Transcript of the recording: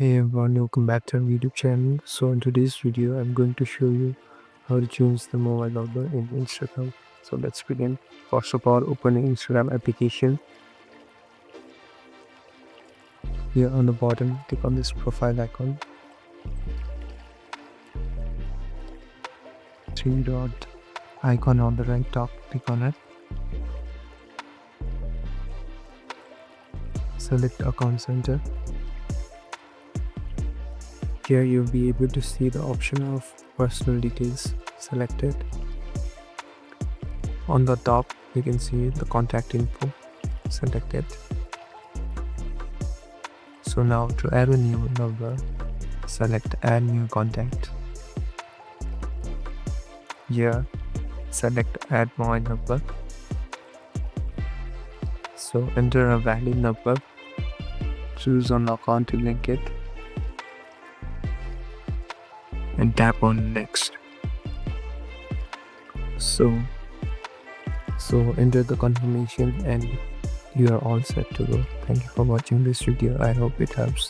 Hey everyone, welcome back to our YouTube channel. So in today's video, I'm going to show you how to change the mobile number in Instagram. So let's begin. First of all, open the Instagram application. Here on the bottom, click on this profile icon. Three dot icon on the right top, click on it. Select account center. Here you'll be able to see the option of personal details. Select it. On the top, you can see the contact info. Select it. So now to add a new number, select add new contact. Here, select add mobile number. So enter a valid number, choose on account to link it, and tap on next. So enter the confirmation and you are all set to go. Thank you for watching this video. I hope it helps.